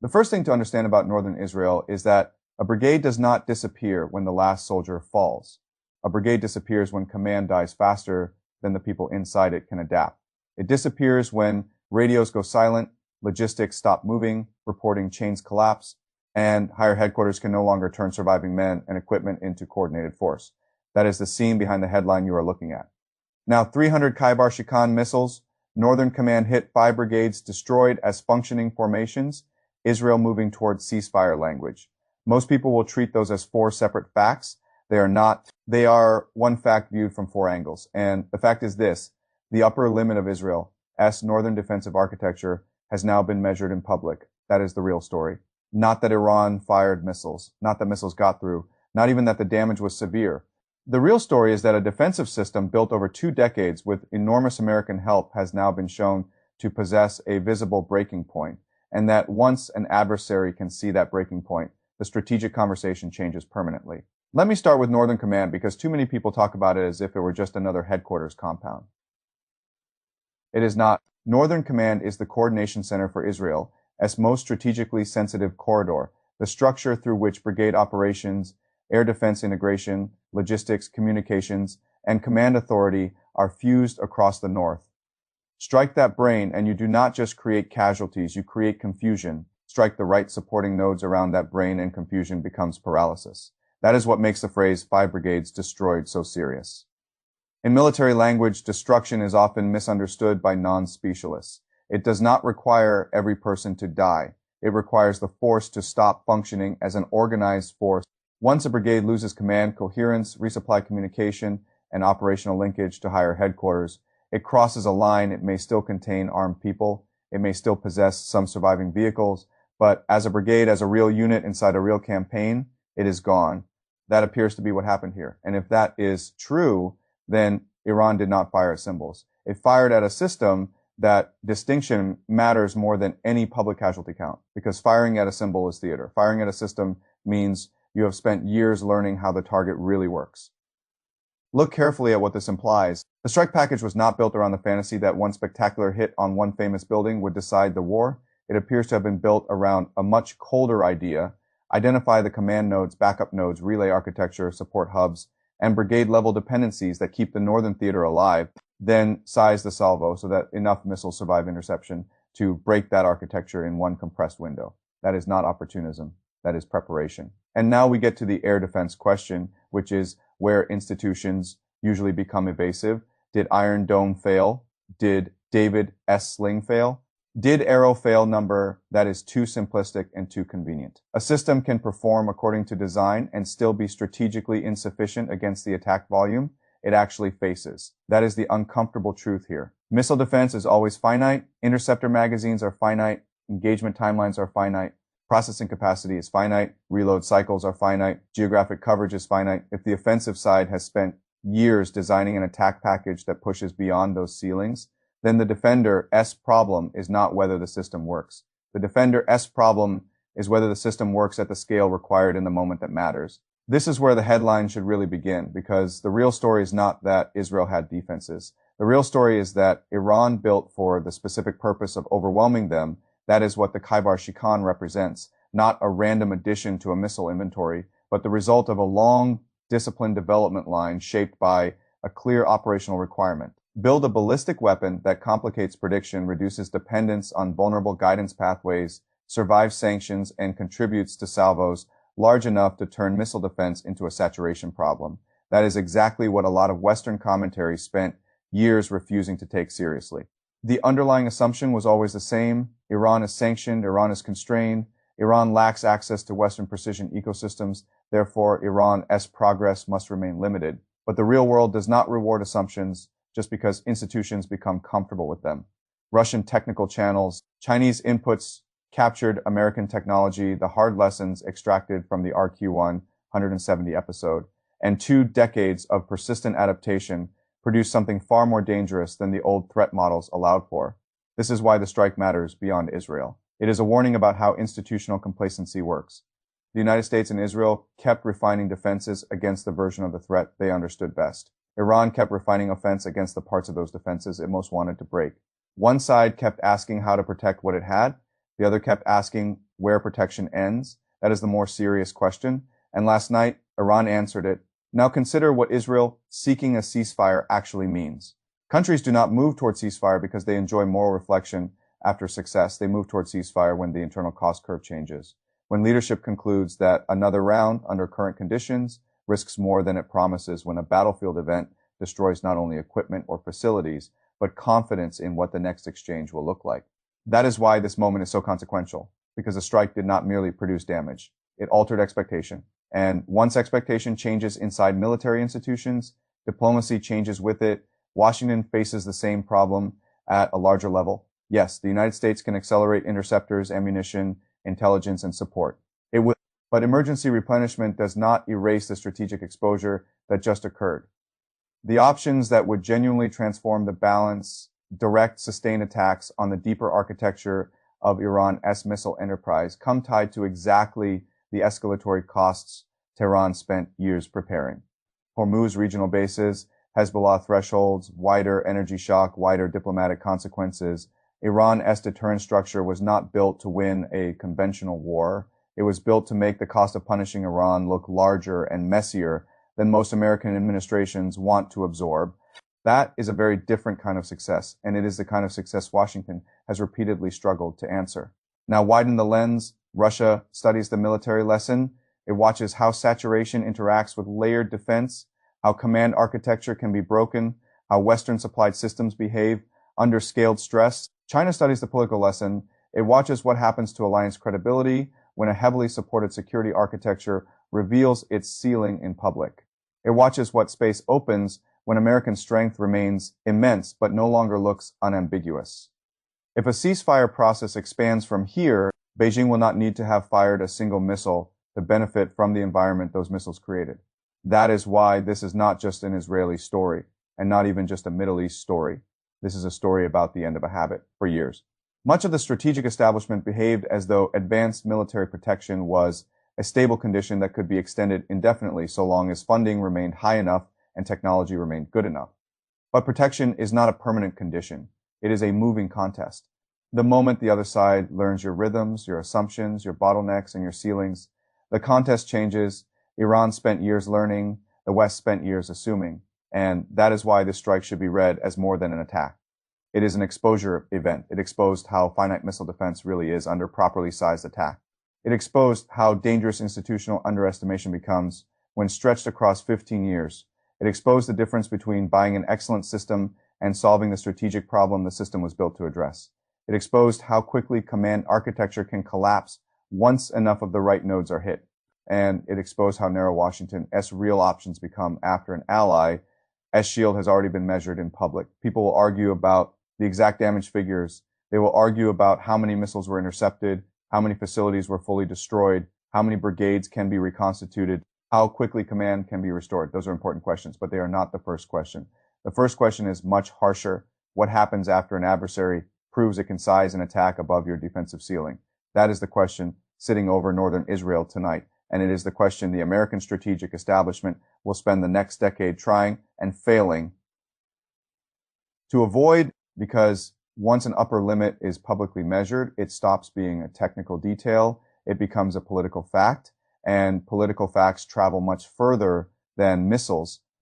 The first thing to understand about northern Israel is that a brigade does not disappear when the last soldier falls. A brigade disappears when command dies faster than the people inside it can adapt. It disappears when radios go silent, logistics stop moving, reporting chains collapse, and higher headquarters can no longer turn surviving men and equipment into coordinated force. That is the scene behind the headline you are looking at. Now, 300 Khaibar Shikan missiles, Northern Command hit 5 brigades destroyed as functioning formations, Israel moving towards ceasefire language. Most people will treat those as 4 separate facts. They are not. They are one fact viewed from 4 angles. And the fact is this: the upper limit of Israel's northern defensive architecture has now been measured in public. That is the real story. Not that Iran fired missiles, not that missiles got through, not even that the damage was severe. The real story is that a defensive system built over 2 decades with enormous American help has now been shown to possess a visible breaking point, and that once an adversary can see that breaking point, the strategic conversation changes permanently. Let me start with Northern Command because too many people talk about it as if it were just another headquarters compound. It is not. Northern Command is the coordination center for Israel's most strategically sensitive corridor, the structure through which brigade operations, air defense integration, logistics, communications, and command authority are fused across the north. Strike that brain and you do not just create casualties, you create confusion. Strike the right supporting nodes around that brain and confusion becomes paralysis. That is what makes the phrase 5 brigades destroyed so serious. In military language, destruction is often misunderstood by non-specialists. It does not require every person to die. It requires the force to stop functioning as an organized force. Once a brigade loses command, coherence, resupply communication, and operational linkage to higher headquarters, it crosses a line. It may still contain armed people. It may still possess some surviving vehicles, but as a brigade, as a real unit inside a real campaign, it is gone. That appears to be what happened here. And if that is true, then Iran did not fire at symbols. It fired at a system that distinction matters more than any public casualty count, because firing at a symbol is theater. Firing at a system means you have spent years learning how the target really works. Look carefully at what this implies. The strike package was not built around the fantasy that one spectacular hit on one famous building would decide the war. It appears to have been built around a much colder idea: identify the command nodes, backup nodes, relay architecture, support hubs, and brigade-level dependencies that keep the northern theater alive, then size the salvo so that enough missiles survive interception to break that architecture in one compressed window. That is not opportunism. That is preparation. And now we get to the air defense question, which is where institutions usually become evasive. Did Iron Dome fail? Did David S. Sling fail? Did Arrow fail? Number that is too simplistic and too convenient. A system can perform according to design and still be strategically insufficient against the attack volume it actually faces. That is the uncomfortable truth here. Missile defense is always finite. Interceptor magazines are finite. Engagement timelines are finite. Processing capacity is finite. Reload cycles are finite. Geographic coverage is finite. If the offensive side has spent years designing an attack package that pushes beyond those ceilings, then the defender's problem is not whether the system works. The defender's problem is whether the system works at the scale required in the moment that matters. This is where the headline should really begin, because the real story is not that Israel had defenses. The real story is that Iran built for the specific purpose of overwhelming them. That is what the Khaibar Shikan represents, not a random addition to a missile inventory, but the result of a long, disciplined development line shaped by a clear operational requirement. Build a ballistic weapon that complicates prediction, reduces dependence on vulnerable guidance pathways, survives sanctions, and contributes to salvos large enough to turn missile defense into a saturation problem. That is exactly what a lot of Western commentary spent years refusing to take seriously. The underlying assumption was always the same. Iran is sanctioned, Iran is constrained, Iran lacks access to Western precision ecosystems, therefore Iran's progress must remain limited. But the real world does not reward assumptions just because institutions become comfortable with them. Russian technical channels, Chinese inputs captured American technology, the hard lessons extracted from the RQ-1 170 episode, and 2 decades of persistent adaptation produced something far more dangerous than the old threat models allowed for. This is why the strike matters beyond Israel. It is a warning about how institutional complacency works. The United States and Israel kept refining defenses against the version of the threat they understood best. Iran kept refining offense against the parts of those defenses it most wanted to break. One side kept asking how to protect what it had. The other kept asking where protection ends. That is the more serious question. And last night, Iran answered it. Now consider what Israel seeking a ceasefire actually means. Countries do not move toward ceasefire because they enjoy moral reflection after success. They move toward ceasefire when the internal cost curve changes. When leadership concludes that another round under current conditions risks more than it promises, when a battlefield event destroys not only equipment or facilities, but confidence in what the next exchange will look like. That is why this moment is so consequential, because the strike did not merely produce damage. It altered expectation. And once expectation changes inside military institutions, diplomacy changes with it. Washington faces the same problem at a larger level. Yes, the United States can accelerate interceptors, ammunition, intelligence, and support. It will, but emergency replenishment does not erase the strategic exposure that just occurred. The options that would genuinely transform the balance, direct, sustained attacks on the deeper architecture of Iran's missile enterprise come tied to exactly the escalatory costs Tehran spent years preparing. Hormuz regional bases, Hezbollah thresholds, wider energy shock, wider diplomatic consequences. Iran's deterrent structure was not built to win a conventional war. It was built to make the cost of punishing Iran look larger and messier than most American administrations want to absorb. That is a very different kind of success, and it is the kind of success Washington has repeatedly struggled to answer. Now, widen the lens. Russia studies the military lesson. It watches how saturation interacts with layered defense, how command architecture can be broken, how Western-supplied systems behave under scaled stress. China studies the political lesson. It watches what happens to alliance credibility when a heavily supported security architecture reveals its ceiling in public. It watches what space opens when American strength remains immense but no longer looks unambiguous. If a ceasefire process expands from here, Beijing will not need to have fired a single missile to benefit from the environment those missiles created. That is why this is not just an Israeli story, and not even just a Middle East story. This is a story about the end of a habit for years. Much of the strategic establishment behaved as though advanced military protection was a stable condition that could be extended indefinitely so long as funding remained high enough and technology remained good enough. But protection is not a permanent condition. It is a moving contest. The moment the other side learns your rhythms, your assumptions, your bottlenecks, and your ceilings, the contest changes. Iran spent years learning, the West spent years assuming, and that is why this strike should be read as more than an attack. It is an exposure event. It exposed how finite missile defense really is under properly sized attack. It exposed how dangerous institutional underestimation becomes when stretched across 15 years. It exposed the difference between buying an excellent system and solving the strategic problem the system was built to address. It exposed how quickly command architecture can collapse once enough of the right nodes are hit. And it exposed how narrow Washington's real options become after an ally shield has already been measured in public. People will argue about the exact damage figures. They will argue about how many missiles were intercepted, how many facilities were fully destroyed, how many brigades can be reconstituted, how quickly command can be restored. Those are important questions, but they are not the first question. The first question is much harsher. What happens after an adversary proves it can size an attack above your defensive ceiling? That is the question sitting over northern Israel tonight. And it is the question the American strategic establishment will spend the next decade trying and failing to avoid, because once an upper limit is publicly measured, it stops being a technical detail. It becomes a political fact, and political facts travel much further than missiles.